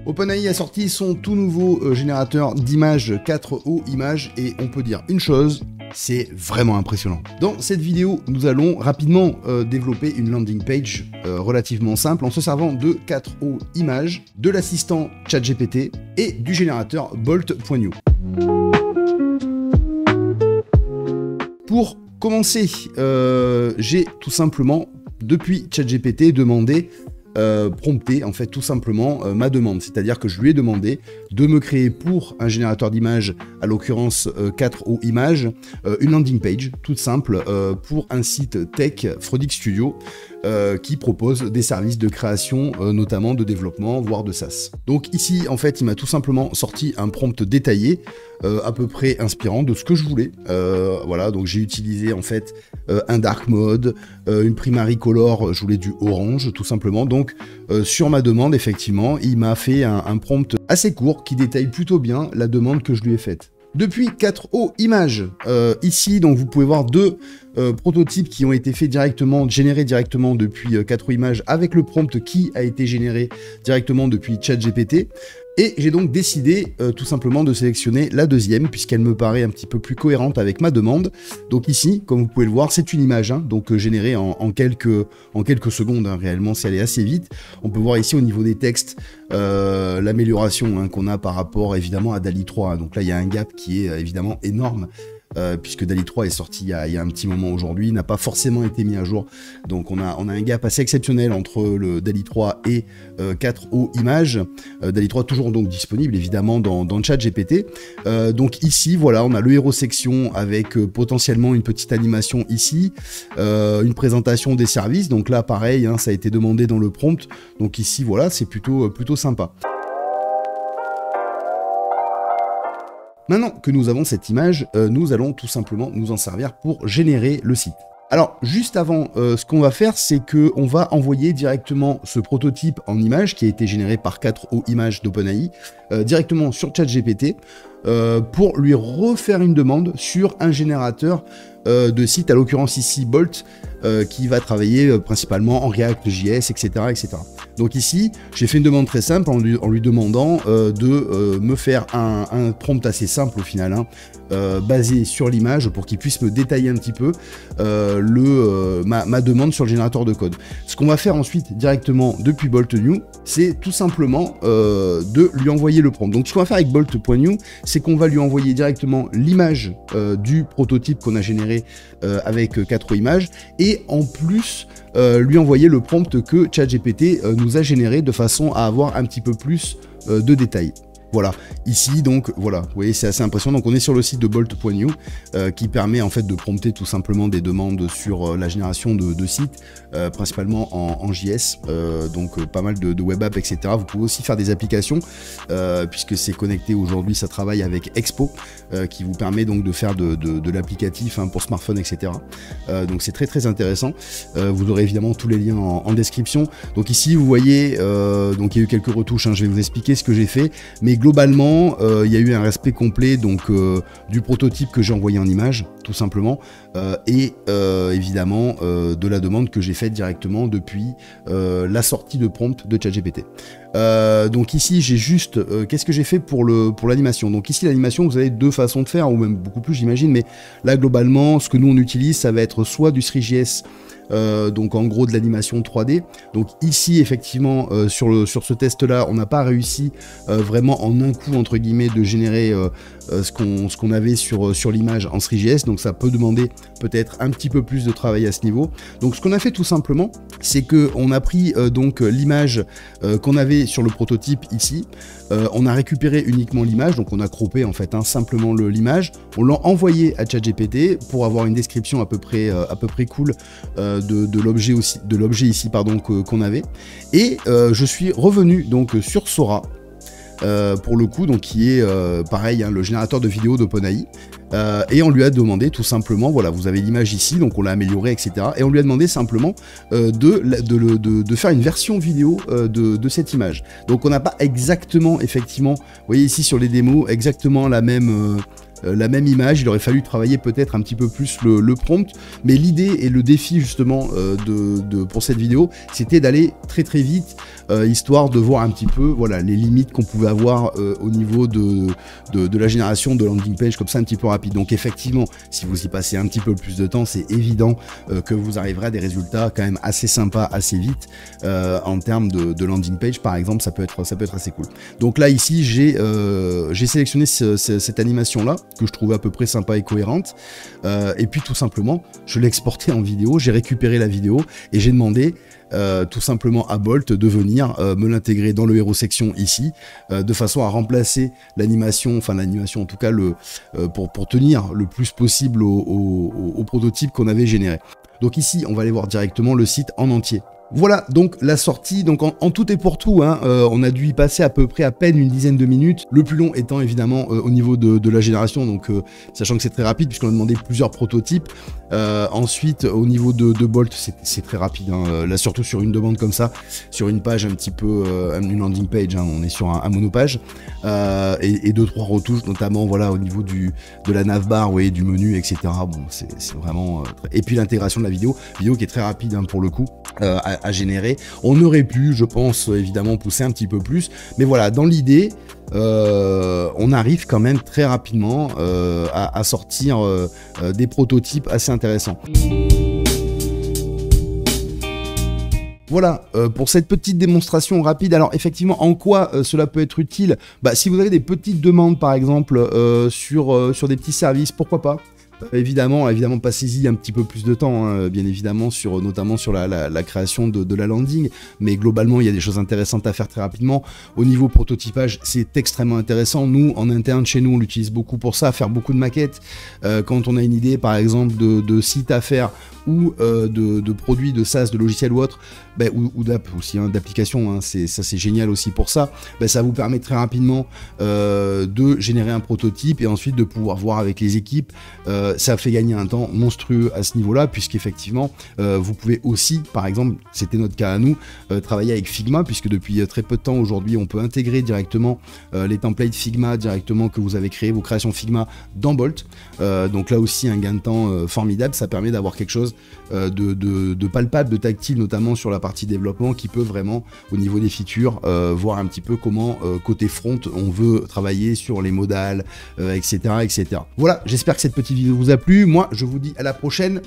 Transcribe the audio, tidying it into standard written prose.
OpenAI a sorti son tout nouveau générateur d'images 4O images et on peut dire une chose, c'est vraiment impressionnant. Dans cette vidéo, nous allons rapidement développer une landing page relativement simple en se servant de 4O images, de l'assistant ChatGPT et du générateur Bolt.new. Pour commencer, j'ai tout simplement, depuis ChatGPT, demandé prompter en fait tout simplement ma demande, c'est-à-dire que je lui ai demandé de me créer pour un générateur d'images, à l'occurrence 4O images, une landing page toute simple pour un site tech Frodic Studio qui propose des services de création, notamment de développement, voire de SaaS. Donc ici, en fait, il m'a tout simplement sorti un prompt détaillé, à peu près inspirant de ce que je voulais. Voilà, donc j'ai utilisé en fait un dark mode, une primary color, je voulais du orange tout simplement. Donc sur ma demande, effectivement, il m'a fait un prompt assez court qui détaille plutôt bien la demande que je lui ai faite. Depuis 4O images, ici, donc vous pouvez voir deux prototypes qui ont été faits directement, générés directement depuis 4O images avec le prompt qui a été généré directement depuis ChatGPT. Et j'ai donc décidé tout simplement de sélectionner la deuxième puisqu'elle me paraît un petit peu plus cohérente avec ma demande. Donc ici, comme vous pouvez le voir, c'est une image, hein, donc générée en quelques secondes, hein, réellement, c'est allé assez vite. On peut voir ici au niveau des textes l'amélioration hein, qu'on a par rapport évidemment à DALL-E 3. Hein. Donc là, il y a un gap qui est évidemment énorme. Puisque DALL-E 3 est sorti il y a un petit moment aujourd'hui, n'a pas forcément été mis à jour. Donc on a un gap assez exceptionnel entre le DALL-E 3 et 4O images. DALL-E 3 toujours donc disponible évidemment dans ChatGPT. Donc ici, voilà, on a le héros section avec potentiellement une petite animation ici, une présentation des services. Donc là, pareil, hein, ça a été demandé dans le prompt. Donc ici, voilà, c'est plutôt sympa. Maintenant que nous avons cette image, nous allons tout simplement nous en servir pour générer le site. Alors, juste avant, ce qu'on va faire, c'est qu'on va envoyer directement ce prototype en image qui a été généré par 4O images d'OpenAI directement sur ChatGPT pour lui refaire une demande sur un générateur de site, à l'occurrence ici Bolt, qui va travailler principalement en React.js, etc., etc. Donc ici, j'ai fait une demande très simple en lui demandant de me faire un prompt assez simple au final, hein, basé sur l'image pour qu'il puisse me détailler un petit peu ma demande sur le générateur de code. Ce qu'on va faire ensuite directement depuis Bolt.new, c'est tout simplement de lui envoyer le prompt. Donc ce qu'on va faire avec Bolt.new, c'est qu'on va lui envoyer directement l'image du prototype qu'on a généré avec 4O images et en plus lui envoyer le prompt que ChatGPT nous a généré de façon à avoir un petit peu plus de détails. Voilà, ici donc, voilà, vous voyez c'est assez impressionnant, donc on est sur le site de Bolt.new qui permet en fait de prompter tout simplement des demandes sur la génération de sites, principalement en JS, donc pas mal de web apps, etc. Vous pouvez aussi faire des applications, puisque c'est connecté aujourd'hui, ça travaille avec Expo, qui vous permet donc de faire de l'applicatif hein, pour smartphone, etc. Donc c'est très intéressant, vous aurez évidemment tous les liens en description. Donc ici vous voyez, donc il y a eu quelques retouches, hein, je vais vous expliquer ce que j'ai fait, mais globalement, il y a eu un respect complet donc, du prototype que j'ai envoyé en image, tout simplement, et évidemment de la demande que j'ai faite directement depuis la sortie de prompt de ChatGPT. Donc ici, j'ai juste, qu'est-ce que j'ai fait pour l'animation? Donc ici, l'animation, vous avez deux façons de faire, ou même beaucoup plus, j'imagine, mais là, globalement, ce que nous, on utilise, ça va être soit du 3JS, donc en gros de l'animation 3D. Donc ici effectivement sur ce test là on n'a pas réussi vraiment en un coup entre guillemets de générer ce qu'on avait sur l'image en 3JS, donc ça peut demander peut-être un petit peu plus de travail à ce niveau. Donc ce qu'on a fait tout simplement, c'est que on a pris donc l'image qu'on avait sur le prototype ici, on a récupéré uniquement l'image, donc on a croppé en fait hein, simplement l'image, on l'a envoyé à ChatGPT pour avoir une description à peu près cool de l'objet ici pardon qu'on avait, et je suis revenu donc sur Sora pour le coup, donc qui est pareil hein, le générateur de vidéos d'OpenAI, Et on lui a demandé tout simplement, voilà, vous avez l'image ici, donc on l'a amélioré, etc. Et on lui a demandé simplement de faire une version vidéo de cette image. Donc on n'a pas exactement, effectivement, vous voyez ici sur les démos, exactement la même image. Il aurait fallu travailler peut-être un petit peu plus le prompt, mais l'idée et le défi justement pour cette vidéo, c'était d'aller très très vite, histoire de voir un petit peu, voilà, les limites qu'on pouvait avoir au niveau de la génération de landing page comme ça un petit peu rapide. Donc effectivement, si vous y passez un petit peu plus de temps, c'est évident que vous arriverez à des résultats quand même assez sympas assez vite en termes de landing page par exemple. Ça peut être assez cool. Donc là ici j'ai sélectionné cette animation là que je trouvais à peu près sympa et cohérente, et puis tout simplement je l'ai exporté en vidéo, j'ai récupéré la vidéo et j'ai demandé tout simplement à Bolt de venir me l'intégrer dans le héros section ici, de façon à remplacer l'animation, enfin l'animation en tout cas pour tenir le plus possible au prototype qu'on avait généré. Donc ici on va aller voir directement le site en entier. Voilà donc la sortie, donc en tout et pour tout, hein, on a dû y passer à peu près à peine une dizaine de minutes, le plus long étant évidemment au niveau de la génération, donc sachant que c'est très rapide puisqu'on a demandé plusieurs prototypes. Ensuite au niveau de Bolt c'est très rapide, hein, là surtout sur une demande comme ça, sur une page un petit peu, une landing page, hein, on est sur un monopage, et 2-3 retouches notamment, voilà, au niveau de la navbar, ouais, du menu, etc. Bon, c'est vraiment et puis l'intégration de la vidéo qui est très rapide, hein, pour le coup. À générer. On aurait pu, je pense, évidemment pousser un petit peu plus, mais voilà, dans l'idée, on arrive quand même très rapidement à sortir des prototypes assez intéressants. Voilà pour cette petite démonstration rapide. Alors effectivement, en quoi cela peut être utile? Bah, si vous avez des petites demandes par exemple sur des petits services, pourquoi pas? Évidemment, passez-y un petit peu plus de temps, hein, bien évidemment, notamment sur la création de la landing, mais globalement, il y a des choses intéressantes à faire très rapidement. Au niveau prototypage, c'est extrêmement intéressant. Nous, en interne, chez nous, on l'utilise beaucoup pour ça, faire beaucoup de maquettes. Quand on a une idée, par exemple, de site à faire ou de produits, de SaaS, de logiciels ou autres, ben, ou d'app aussi, hein, d'applications, hein, c'est génial aussi pour ça. Ben, ça vous permet très rapidement de générer un prototype et ensuite de pouvoir voir avec les équipes. Ça fait gagner un temps monstrueux à ce niveau-là, puisqu'effectivement, vous pouvez aussi, par exemple, c'était notre cas à nous, travailler avec Figma, puisque depuis très peu de temps aujourd'hui, on peut intégrer directement les templates Figma directement que vous avez créé, vos créations Figma dans Bolt. Donc là aussi, un gain de temps formidable. Ça permet d'avoir quelque chose de palpable, de tactile, notamment sur la partie développement, qui peut vraiment, au niveau des features, voir un petit peu comment, côté front, on veut travailler sur les modales, etc., etc. Voilà, j'espère que cette petite vidéo vous a plu. Moi, je vous dis à la prochaine.